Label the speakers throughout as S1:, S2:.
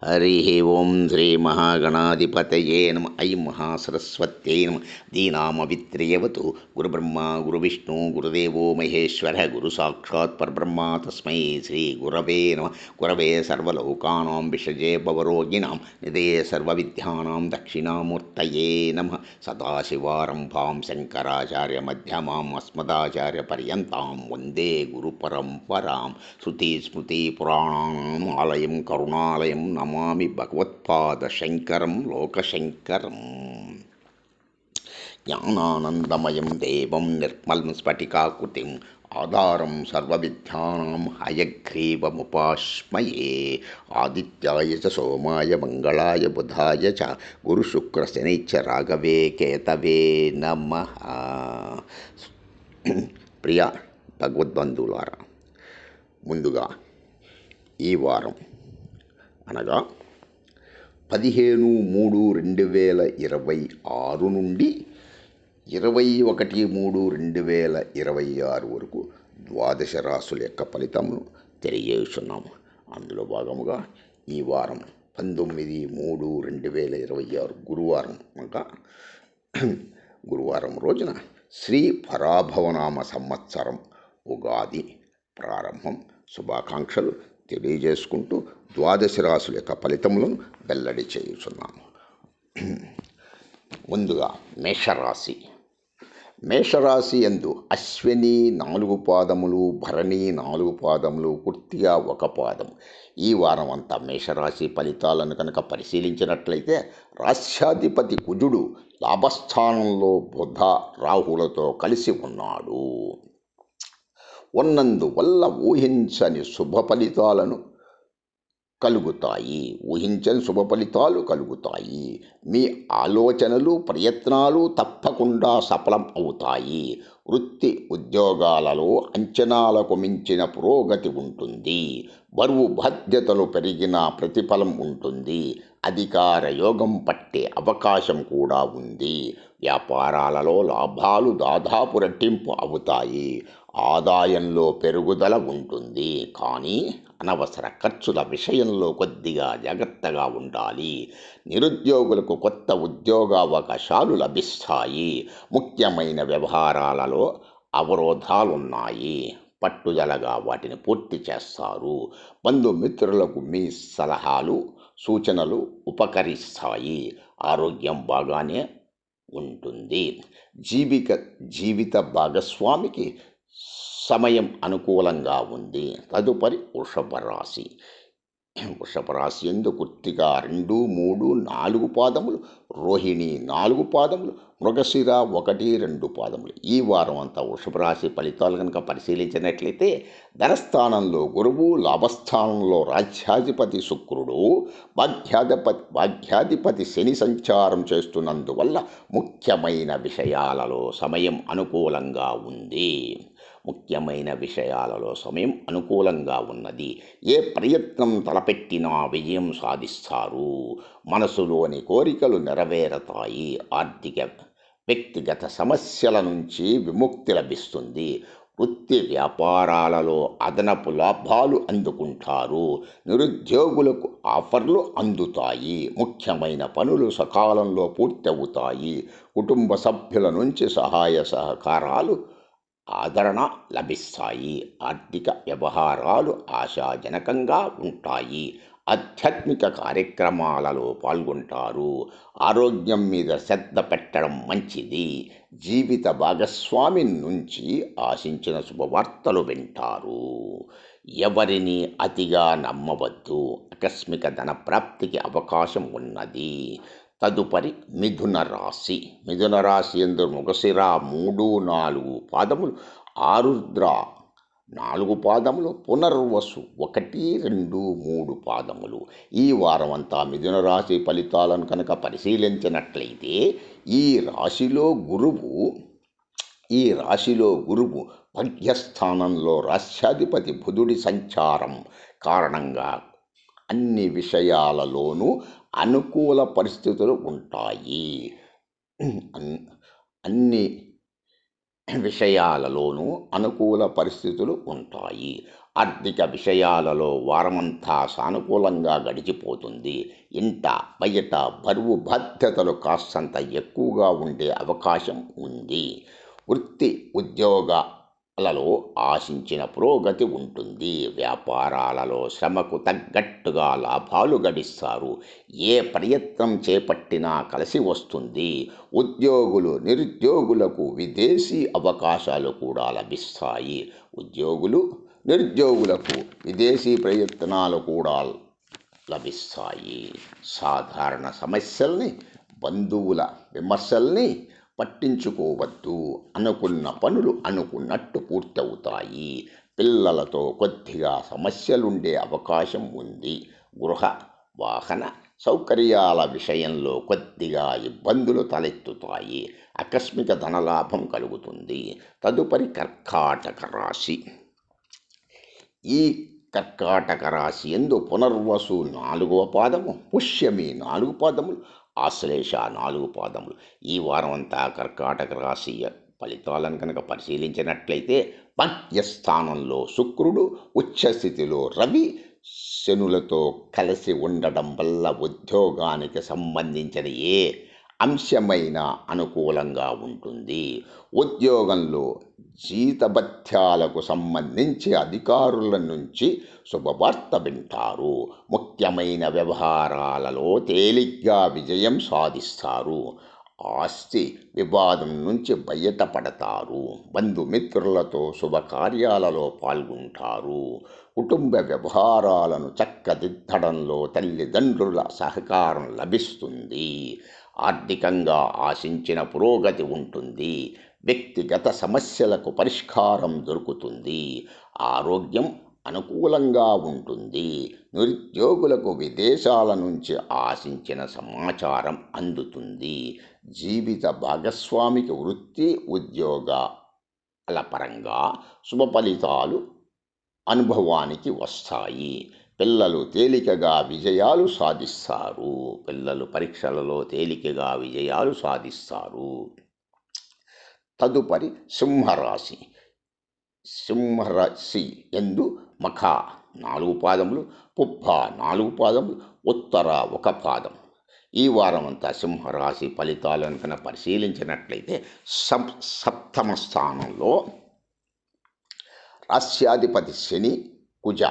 S1: హరి ఓం శ్రీ మహాగణాధిపతయే నమ ఐం మహాసరస్వత్యై నమ దీనామవిత్రియవతు గురుబ్రహ్మ గురువిష్ణు గురుదేవో మహేశ్వర గురు సాక్షాత్ పరబ్రహ్మ తస్మై శ్రీ గురవే నమ గురవే సర్వలోకానాం విషజే భవరోగిణాం నిధయే సర్వవిద్యానాం దక్షిణామూర్తయే నమ సదాశివారంభాం శంకరాచార్యమధ్యమాం అస్మదాచార్యపర్యంతాం వందే గురుపరంపరాం శృతిస్మృతిపురాణానాం ఆలయం కరుణాలయం నమామి భగవత్పాదశంకరం లోకశంకరం. జ్ఞానానందమయం దేవం నిర్మలం స్ఫటికాకృతిం ఆధారం సర్వవిద్యానాం హయగ్రీవముపాస్మయే. ఆదిత్యాయ చ సోమాయ మంగళాయ బుధాయ చ గురుశుక్రశనైశ్చ రాఘవే కేతవే నమః. ప్రియ భగవద్బంధువులారా, ముందుగా ఈ వారం అనగా 15/3/2026 నుండి 21/3/2026 వరకు ద్వాదశ రాశుల యొక్క ఫలితమును తెలియజేస్తున్నాము. అందులో భాగముగా ఈ వారం 19/3/2026 గురువారం అనగా గురువారం రోజున శ్రీ పరాభవనామ సంవత్సరం ఉగాది ప్రారంభం. శుభాకాంక్షలు తెలియజేసుకుంటూ ద్వాదశ రాశుల యొక్క ఫలితములను వెల్లడి చేయుచున్నాము. ముందుగా మేషరాశి. మేషరాశి యందు అశ్విని 4 పాదములు, భరణి 4 పాదములు, కృత్తిక 1 పాదము. ఈ వారం అంతా మేషరాశి ఫలితాలను కనుక పరిశీలించినట్లయితే రాశ్యాధిపతి కుజుడు లాభస్థానంలో బుధ రాహులతో కలిసి ఉన్నాడు. ఉన్నందువల్ల ఊహించని శుభ ఫలితాలు కలుగుతాయి. మీ ఆలోచనలు ప్రయత్నాలు తప్పకుండా సఫలం అవుతాయి. వృత్తి ఉద్యోగాలలో అంచనాలకు మించిన పురోగతి ఉంటుంది. బరువు బాధ్యతలు పెరిగిన ప్రతిఫలం ఉంటుంది. అధికార యోగం పట్టే అవకాశం కూడా ఉంది. వ్యాపారాలలో లాభాలు దాదాపు రెట్టింపు అవుతాయి. ఆదాయంలో పెరుగుదల ఉంటుంది. కానీ అనవసర ఖర్చుల విషయంలో కొద్దిగా జాగ్రత్తగా ఉండాలి. నిరుద్యోగులకు కొత్త ఉద్యోగావకాశాలు లభిస్తాయి. ముఖ్యమైన వ్యవహారాలలో అవరోధాలున్నాయి. పట్టుదలగా వాటిని పూర్తి చేస్తారు. బంధుమిత్రులకు మీ సలహాలు సూచనలు ఉపకరిస్తాయి. ఆరోగ్యం బాగానే ఉంటుంది. జీవిత భాగస్వామికి సమయం అనుకూలంగా ఉంది. తదుపరి వృషభ రాశి. వృషభ రాశి యందు కృత్తిక 2, 3, 4 పాదములు, రోహిణి 4 పాదములు, మృగశిర 1, 2 పాదములు. ఈ వారం అంతా వృషభ రాశి ఫలితాలు కనుక పరిశీలించినట్లయితే ధనస్థానంలో గురువు, లాభస్థానంలో రాజ్యాధిపతి శుక్రుడు, భాగ్యాధిపతి శని సంచారం చేస్తున్నందువల్ల ముఖ్యమైన విషయాలలో సమయం అనుకూలంగా ఉన్నది. ఏ ప్రయత్నం తలపెట్టినా విజయం సాధిస్తారు. మనసులోని కోరికలు నెరవేరతాయి. ఆర్థిక వ్యక్తిగత సమస్యల నుంచి విముక్తి లభిస్తుంది. వృత్తి వ్యాపారాలలో అదనపు లాభాలు అందుకుంటారు. నిరుద్యోగులకు ఆఫర్లు అందుతాయి. ముఖ్యమైన పనులు సకాలంలో పూర్తవుతాయి. కుటుంబ సభ్యుల నుంచి సహాయ సహకారాలు ఆదరణ లభిస్తాయి. ఆర్థిక వ్యవహారాలు ఆశాజనకంగా ఉంటాయి. ఆధ్యాత్మిక కార్యక్రమాలలో పాల్గొంటారు. ఆరోగ్యం మీద శ్రద్ధ పెట్టడం మంచిది. జీవిత భాగస్వామి నుంచి ఆశించిన శుభవార్తలు వింటారు. ఎవరిని అతిగా నమ్మవద్దు. ఆకస్మిక ధన ప్రాప్తికి అవకాశం ఉన్నది. తదుపరి మిథున రాశి. మిథున రాశి యందు మృగశిర 3, 4 పాదములు, ఆరుద్ర 4 పాదములు, పునర్వసు 1, 2, 3 పాదములు. ఈ వారం అంతా మిథున రాశి ఫలితాలను కనుక పరిశీలించినట్లయితే ఈ రాశిలో గురువు భాగ్యస్థానంలో రాశ్యాధిపతి బుధుడి సంచారం కారణంగా అన్ని విషయాలలోనూ అనుకూల పరిస్థితులు ఉంటాయి. ఆర్థిక విషయాలలో వారమంతా సానుకూలంగా గడిచిపోతుంది. ఇంట బయట బరువు బాధ్యతలు కాస్తంత ఎక్కువగా ఉండే అవకాశం ఉంది. వృత్తి ఉద్యోగాలలో ఆశించిన పురోగతి ఉంటుంది. వ్యాపారాలలో శ్రమకు తగ్గట్టుగా లాభాలు గడిస్తారు. ఏ ప్రయత్నం చేపట్టినా కలిసి వస్తుంది. ఉద్యోగులు నిరుద్యోగులకు విదేశీ అవకాశాలు కూడా లభిస్తాయి. నిరుద్యోగులకు విదేశీ ప్రయత్నాలు కూడా లభిస్తాయి. సాధారణ సమస్యల్ని, బంధువుల విమర్శల్ని పట్టించుకోవద్దు. అనుకున్న పనులు అనుకున్నట్టు పూర్తవుతాయి. పిల్లలతో కొద్దిగా సమస్యలుండే అవకాశం ఉంది. గృహ వాహన సౌకర్యాల విషయంలో కొద్దిగా ఇబ్బందులు తలెత్తుతాయి. ఆకస్మిక ధనలాభం కలుగుతుంది. తదుపరి కర్కాటక రాశి. ఈ కర్కాటక రాశి యందు పునర్వసు 4వ పాదము, పుష్యమి 4 పాదములు, ఆశ్లేష 4 పాదములు. ఈ వారం అంతా కర్కాటక రాశి ఫలితాలను కనుక పరిశీలించినట్లయితే భాగ్యస్థానంలో శుక్రుడు, ఉచ్చస్థితిలో రవి, శనులతో కలిసి ఉండడం వల్ల ఉద్యోగానికి సంబంధించిన ఏ అంశమైన అనుకూలంగా ఉంటుంది. ఉద్యోగంలో జీతభత్యాలకు సంబంధించి అధికారుల నుంచి శుభవార్త వింటారు. ముఖ్యమైన వ్యవహారాలలో తేలిగ్గా విజయం సాధిస్తారు. ఆస్తి వివాదం నుంచి బయటపడతారు. బంధుమిత్రులతో శుభకార్యాలలో పాల్గొంటారు. కుటుంబ వ్యవహారాలను చక్కదిద్దడంలో తల్లిదండ్రుల సహకారం లభిస్తుంది. ఆర్థికంగా ఆశించిన పురోగతి ఉంటుంది. వ్యక్తిగత సమస్యలకు పరిష్కారం దొరుకుతుంది. ఆరోగ్యం అనుకూలంగా ఉంటుంది. నిరుద్యోగులకు విదేశాల నుంచి ఆశించిన సమాచారం అందుతుంది. జీవిత భాగస్వామికి వృత్తి ఉద్యోగాల పరంగా శుభ ఫలితాలు అనుభవానికి వస్తాయి. పిల్లలు తేలికగా విజయాలు సాధిస్తారు. పిల్లలు పరీక్షలలో తేలికగా విజయాలు సాధిస్తారు. తదుపరి సింహరాశి. సింహరాశి యందు మఖ 4 పాదములు, పుబ్బ 4 పాదములు, ఉత్తర 1 పాదం. ఈ వారం అంతా సింహరాశి ఫలితాలను కనుక పరిశీలించినట్లయితే సప్తమ స్థానంలో రాస్యాధిపతి శని, కుజ,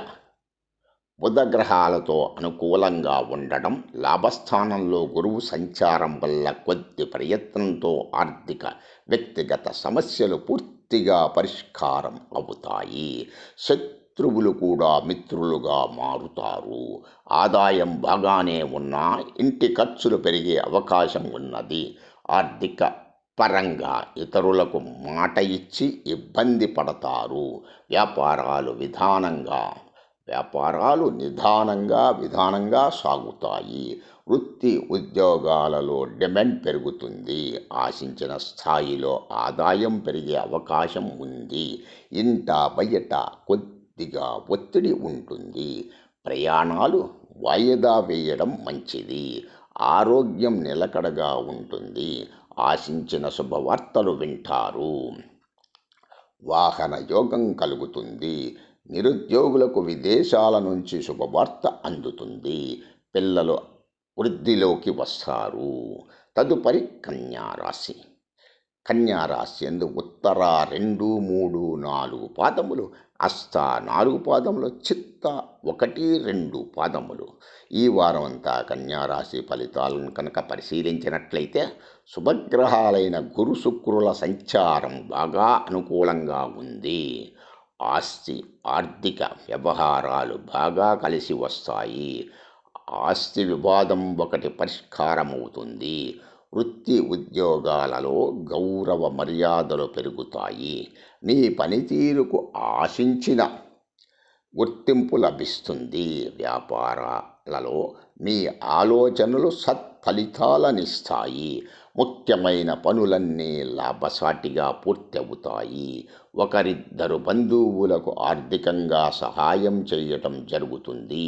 S1: బుధగ్రహాలతో అనుకూలంగా ఉండడం, లాభస్థానంలో గురువు సంచారం వల్ల కొద్ది ప్రయత్నంతో ఆర్థిక వ్యక్తిగత సమస్యలు పూర్తిగా పరిష్కారం అవుతాయి. శత్రువులు కూడా మిత్రులుగా మారుతారు. ఆదాయం బాగానే ఉన్నా ఇంటి ఖర్చులు పెరిగే అవకాశం ఉన్నది. ఆర్థిక పరంగా ఇతరులకు మాట ఇచ్చి ఇబ్బంది పడతారు. వ్యాపారాలు విధానంగా సాగుతాయి. వృత్తి ఉద్యోగాలలో డిమాండ్ పెరుగుతుంది. ఆశించిన స్థాయిలో ఆదాయం పెరిగే అవకాశం ఉంది. ఇంట బయట కొద్దిగా ఒత్తిడి ఉంటుంది. ప్రయాణాలు వాయిదా వేయడం మంచిది. ఆరోగ్యం నిలకడగా ఉంటుంది. ఆశించిన శుభవార్తలు వింటారు. వాహన యోగం కలుగుతుంది. నిరుద్యోగులకు విదేశాల నుంచి శుభవార్త అందుతుంది. పిల్లలు వృద్ధిలోకి వస్తారు. తదుపరి కన్యారాశి. కన్యారాశి యందు ఉత్తర 2, 3, 4 పాదములు, హస్త 4 పాదములు, చిత్త 1, 2 పాదములు. ఈ వారం అంతా కన్యారాశి ఫలితాలను కనుక పరిశీలించినట్లయితే శుభగ్రహాలైన గురు శుక్రుల సంచారం బాగా అనుకూలంగా ఉంది. ఆర్థిక వ్యవహారాలు బాగా కలిసి వస్తాయి. ఆస్తి వివాదం ఒకటి పరిష్కారమవుతుంది. వృత్తి ఉద్యోగాలలో గౌరవ మర్యాదలు పెరుగుతాయి. మీ పనితీరుకు ఆశించిన గుర్తింపు లభిస్తుంది. వ్యాపారాలలో మీ ఆలోచనలు సత్ఫలితాలనిస్తాయి. ముఖ్యమైన పనులన్నీ లాభసాటిగా పూర్తవుతాయి. ఒకరిద్దరు బంధువులకు ఆర్థికంగా సహాయం చేయటం జరుగుతుంది.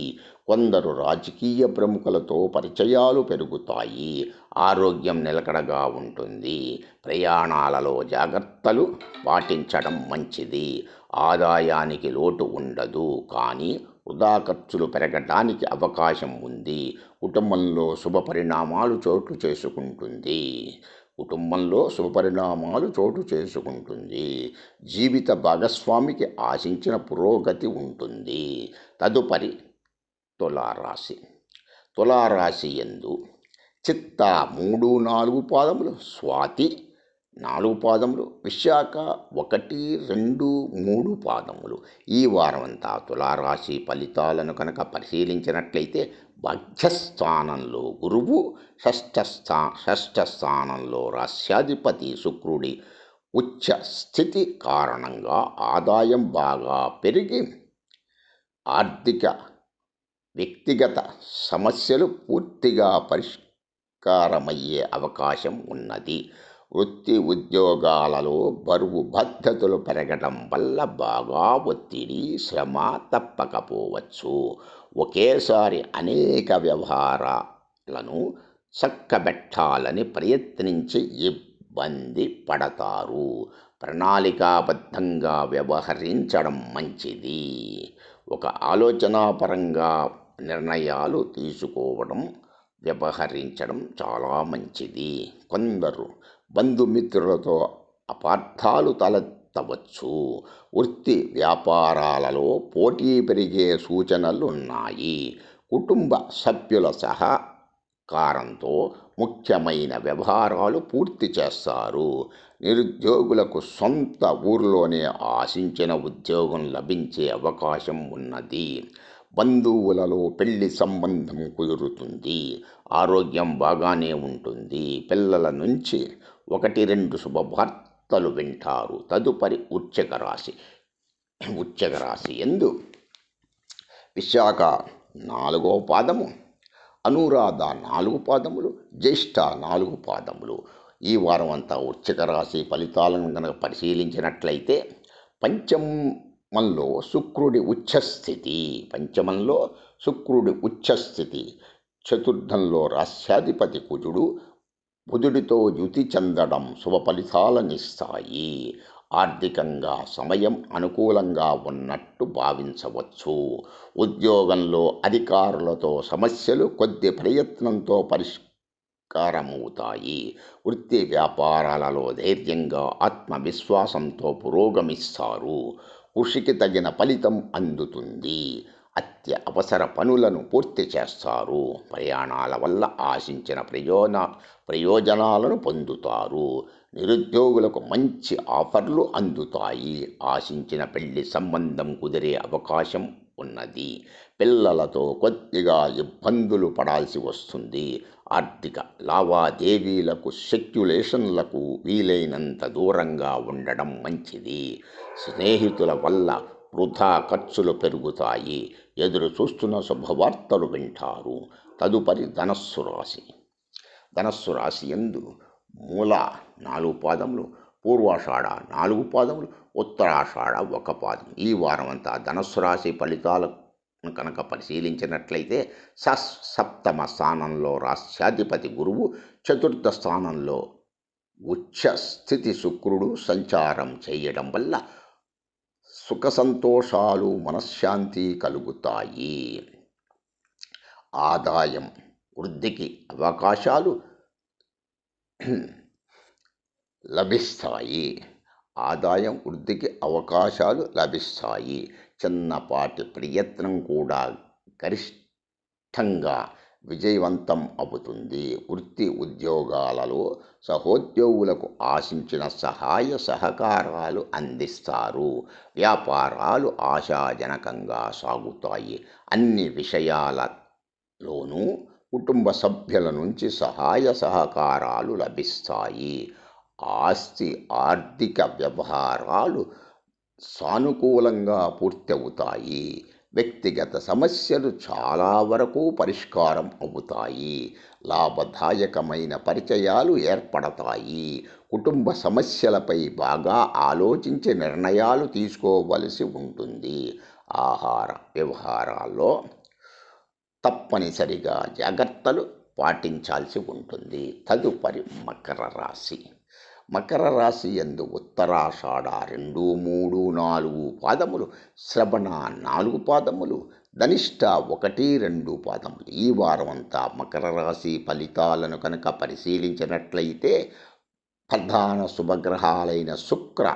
S1: కొందరు రాజకీయ ప్రముఖులతో పరిచయాలు పెరుగుతాయి. ఆరోగ్యం నిలకడగా ఉంటుంది. ప్రయాణాలలో జాగ్రత్తలు పాటించడం మంచిది. ఆదాయానికి లోటు ఉండదు, కానీ వృధా ఖర్చులు పెరగడానికి అవకాశం ఉంది. కుటుంబంలో శుభపరిణామాలు చోటు చేసుకుంటుంది. జీవిత భాగస్వామికి ఆశించిన పురోగతి ఉంటుంది. తదుపరి తులారాశి. తులారాశి యందు చిత్త 3, 4 పాదములు, స్వాతి 4 పాదములు, విశాఖ 1, 2, 3 పాదములు. ఈ వారమంతా తులారాశి ఫలితాలను కనుక పరిశీలించినట్లయితే భాగ్యస్థానంలో గురువు, షష్ఠ స్థానంలో రాస్యాధిపతి శుక్రుడి ఉచ్చ స్థితి కారణంగా ఆదాయం బాగా పెరిగి ఆర్థిక వ్యక్తిగత సమస్యలు పూర్తిగా పరిష్కారమయ్యే అవకాశం ఉన్నది. వృత్తి ఉద్యోగాలలో బరువు బాధ్యతలు పెరగడం వల్ల బాగా ఒత్తిడి, శ్రమ తప్పకపోవచ్చు. ఒకేసారి అనేక వ్యవహారాలను చక్కబెట్టాలని ప్రయత్నించి ఇబ్బంది పడతారు. ప్రణాళికాబద్ధంగా వ్యవహరించడం మంచిది. ఒక ఆలోచనాపరంగా నిర్ణయాలు వ్యవహరించడం చాలా మంచిది. కొందరు బంధుమిత్రులతో అపార్థాలు తలెత్తవచ్చు. వృత్తి వ్యాపారాలలో పోటీ పెరిగే సూచనలున్నాయి. కుటుంబ సభ్యుల సహకారంతో ముఖ్యమైన వ్యవహారాలు పూర్తి చేస్తారు. నిరుద్యోగులకు సొంత ఊర్లోనే ఆశించిన ఉద్యోగం లభించే అవకాశం ఉన్నది. బంధువులలో పెళ్లి సంబంధం కుదురుతుంది. ఆరోగ్యం బాగానే ఉంటుంది. పిల్లల నుంచి 1, 2 శుభవార్తలు వింటారు. తదుపరి వృశ్చిక రాశి యందు విశాఖ 4వ పాదము, అనురాధ 4 పాదములు, జ్యేష్ఠ 4 పాదములు. ఈ వారం అంతా వృశ్చిక రాశి ఫలితాలను కనుక పరిశీలించినట్లయితే పంచమంలో శుక్రుడి ఉచ్చస్థితి, చతుర్థంలో రాస్యాధిపతి బుధుడితో యుతి చెందడం శుభ ఫలితాలనిస్తాయి. ఆర్థికంగా సమయం అనుకూలంగా ఉన్నట్టు భావించవచ్చు. ఉద్యోగంలో అధికారులతో సమస్యలు కొద్ది ప్రయత్నంతో పరిష్కారమవుతాయి. వృత్తి వ్యాపారాలలో ధైర్యంగా ఆత్మవిశ్వాసంతో పురోగమిస్తారు. కృషికి తగిన ఫలితం అందుతుంది. అత్యవసర పనులను పూర్తి చేస్తారు. ప్రయాణాల వల్ల ఆశించిన ప్రయోజనాలను పొందుతారు. నిరుద్యోగులకు మంచి ఆఫర్లు అందుతాయి. ఆశించిన పెళ్లి సంబంధం కుదిరే అవకాశం ఉన్నది. పిల్లలతో కొద్దిగా ఇబ్బందులు పడాల్సి వస్తుంది. ఆర్థిక లావాదేవీలకు, స్పెక్యులేషన్లకు వీలైనంత దూరంగా ఉండడం మంచిది. స్నేహితుల వల్ల వృధా ఖర్చులు పెరుగుతాయి. ఎదురు చూస్తున్న శుభవార్తలు వింటారు. తదుపరి ధనస్సు రాశి యందు మూల 4 పాదములు, పూర్వాషాఢ 4 పాదములు, ఉత్తరాషాఢ 1 పాదం. ఈ వారం అంతా ధనస్సు రాశి ఫలితాలను కనుక పరిశీలించినట్లయితే సప్తమ స్థానంలో రాస్యాధిపతి గురువు, చతుర్థ స్థానంలో ఉచ్చ స్థితి శుక్రుడు సంచారం చేయడం వల్ల సుఖ సంతోషాలు, మనశ్శాంతి కలుగుతాయి. ఆదాయం వృద్ధికి అవకాశాలు లభిస్తాయి. చిన్నపాటి ప్రయత్నం కూడా గరిష్టంగా విజయవంతం అవుతుంది. వృత్తి ఉద్యోగాలలో సహోద్యోగులకు ఆశించిన సహాయ సహకారాలు అందిస్తారు. వ్యాపారాలు ఆశాజనకంగా సాగుతాయి. అన్ని విషయాలలోనూ కుటుంబ సభ్యుల నుంచి సహాయ సహకారాలు లభిస్తాయి. ఆర్థిక వ్యవహారాలు సానుకూలంగా పూర్తవుతాయి. వ్యక్తిగత సమస్యలు చాలా వరకు పరిష్కారం అవుతాయి. లాభదాయకమైన పరిచయాలు ఏర్పడతాయి. కుటుంబ సమస్యలపై బాగా ఆలోచించి నిర్ణయాలు తీసుకోవలసి ఉంటుంది. ఆహార వ్యవహారాల్లో తప్పనిసరిగా జాగ్రత్తలు పాటించాల్సి ఉంటుంది. తదుపరి మకర రాశి. మకర రాశి యందు ఉత్తరాషాఢ 2, 3, 4 పాదములు, శ్రవణ 4 పాదములు, ధనిష్ట 1, 2 పాదములు. ఈ వారం అంతా మకర రాశి ఫలితాలను కనుక పరిశీలించినట్లయితే ప్రధాన శుభగ్రహాలైన శుక్ర,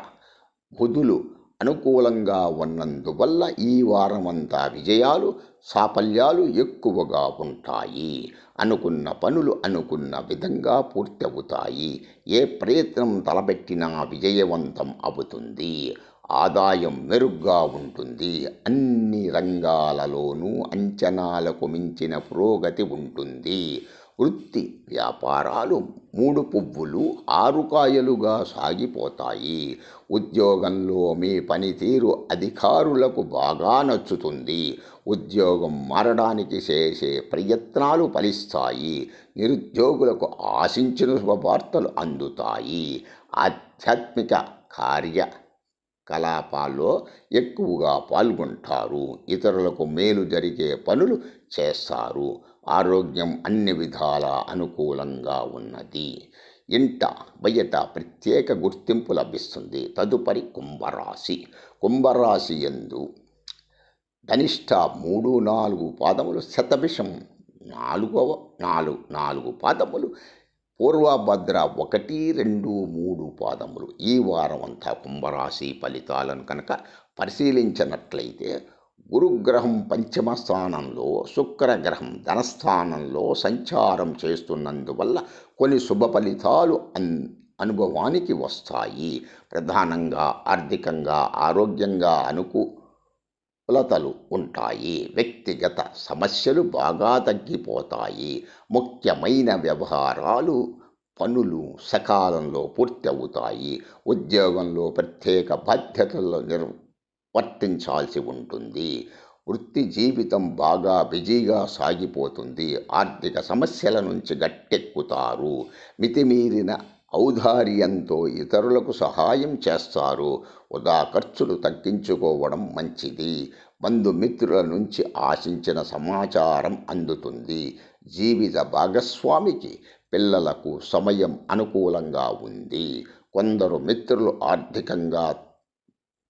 S1: బుధులు అనుకూలంగా ఉన్నందువల్ల ఈ వారమంతా విజయాలు, సాఫల్యాలు ఎక్కువగా ఉంటాయి. అనుకున్న పనులు అనుకున్న విధంగా పూర్తవుతాయి. ఏ ప్రయత్నం తలపెట్టినా విజయవంతం అవుతుంది. ఆదాయం మెరుగ్గా ఉంటుంది. అన్ని రంగాలలోనూ అంచనాలకు మించిన పురోగతి ఉంటుంది. వృత్తి వ్యాపారాలు 3 పువ్వులు 6 కాయలుగా సాగిపోతాయి. ఉద్యోగంలో మీ పనితీరు అధికారులకు బాగా నచ్చుతుంది. ఉద్యోగం మారడానికి చేసే ప్రయత్నాలు ఫలిస్తాయి. నిరుద్యోగులకు ఆశించిన శుభవార్తలు అందుతాయి. ఆధ్యాత్మిక కార్యకలాపాల్లో ఎక్కువగా పాల్గొంటారు. ఇతరులకు మేలు జరిగే పనులు చేస్తారు. ఆరోగ్యం అన్ని విధాలా అనుకూలంగా ఉన్నది. ఇంట బయట ప్రత్యేక గుర్తింపు లభిస్తుంది. తదుపరి కుంభరాశి. కుంభరాశి యందు ధనిష్ట 3, 4 పాదములు, శతభిషం 4 పాదములు, పూర్వభద్ర 1, 2, 3 పాదములు. ఈ వారం అంతా కుంభరాశి ఫలితాలను కనుక పరిశీలించినట్లయితే గురుగ్రహం పంచమ స్థానంలో, శుక్రగ్రహం ధనస్థానంలో సంచారం చేస్తున్నందువల్ల కొన్ని శుభ ఫలితాలు అనుభవానికి వస్తాయి. ప్రధానంగా ఆర్థికంగా, ఆరోగ్యంగా అనుకూలతలు ఉంటాయి. వ్యక్తిగత సమస్యలు బాగా తగ్గిపోతాయి. ముఖ్యమైన వ్యవహారాలు, పనులు సకాలంలో పూర్తి అవుతాయి. ఉద్యోగంలో ప్రత్యేక బాధ్యతలు వర్తించాల్సి ఉంటుంది. వృత్తి జీవితం బాగా బిజీగా సాగిపోతుంది. ఆర్థిక సమస్యల నుంచి గట్టెక్కుతారు. మితిమీరిన ఔదార్యంతో ఇతరులకు సహాయం చేస్తారు. వృధా ఖర్చులు తగ్గించుకోవడం మంచిది. బంధుమిత్రుల నుంచి ఆశించిన సమాచారం అందుతుంది. జీవిత భాగస్వామికి, పిల్లలకు సమయం అనుకూలంగా ఉంది. కొందరు మిత్రులు ఆర్థికంగా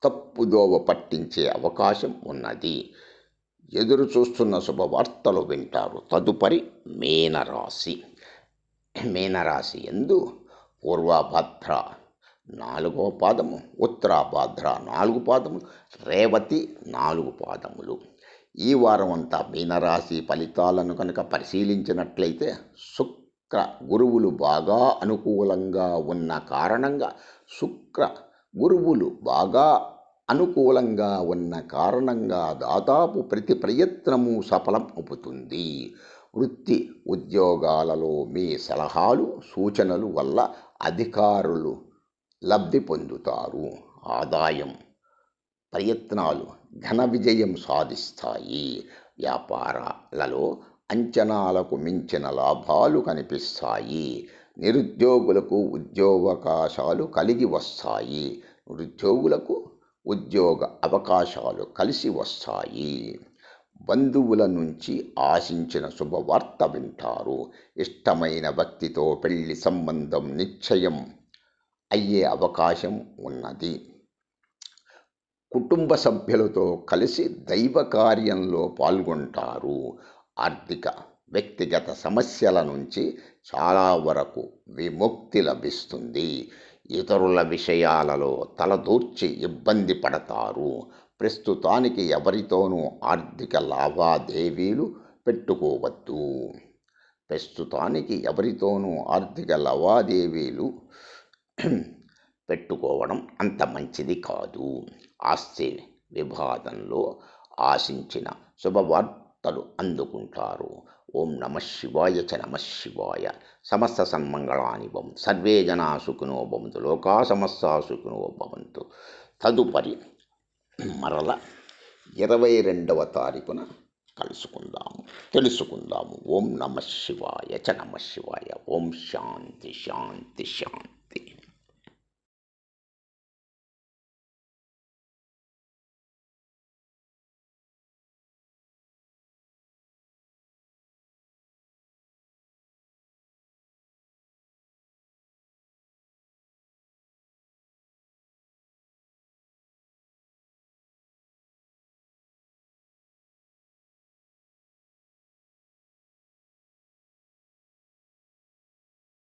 S1: తప్పుదోవ పట్టించే అవకాశం ఉన్నది. ఎదురు చూస్తున్న శుభవార్తలు వింటారు. తదుపరి మీనరాశి. మీనరాశి యందు పూర్వభద్ర 4వ పాదము, ఉత్తరాభాద్ర 4 పాదములు, రేవతి 4 పాదములు. ఈ వారం అంతా మీనరాశి ఫలితాలను కనుక పరిశీలించినట్లయితే శుక్ర గురువులు బాగా అనుకూలంగా ఉన్న కారణంగా దాదాపు ప్రతి ప్రయత్నము సఫలం అవుతుంది. వృత్తి ఉద్యోగాలలో మీ సలహాలు, సూచనలు వల్ల అధికారులు లబ్ధి పొందుతారు. ఆదాయం ప్రయత్నాలు ఘన విజయం సాధిస్తాయి. వ్యాపారాలలో అంచనాలకు మించిన లాభాలు కనిపిస్తాయి. నిరుద్యోగులకు ఉద్యోగావకాశాలు కలిగి వస్తాయి. నిరుద్యోగులకు ఉద్యోగ అవకాశాలు కలిసి వస్తాయి. బంధువుల నుంచి ఆశించిన శుభవార్త వింటారు. ఇష్టమైన వ్యక్తితో పెళ్లి సంబంధం నిశ్చయం అయ్యే అవకాశం ఉన్నది. కుటుంబ సభ్యులతో కలిసి దైవ కార్యంలో పాల్గొంటారు. ఆర్థిక వ్యక్తిగత సమస్యల నుంచి చాలా వరకు విముక్తి లభిస్తుంది. ఇతరుల విషయాలలో తలదూర్చి ఇబ్బంది పడతారు. ప్రస్తుతానికి ఎవరితోనూ ఆర్థిక లావాదేవీలు పెట్టుకోవడం అంత మంచిది కాదు. ఆస్తి వివాదంలో ఆశించిన శుభవార్తలు అందుకుంటారు. ఓం నమ శివాయ చ నమ శివాయ. సమస్త సన్మంగళాని భవంతు. సర్వే జనా సుఖినో భవంతు. లోకా సమస్తా సుఖినో భవంతు. తదుపరి మరల 22వ తారీఖున కలుసుకుందాము, తెలుసుకుందాము. ఓం నమ శివాయ చ నమ శివాయ. ఓం శాంతి శాంతి శాంతి.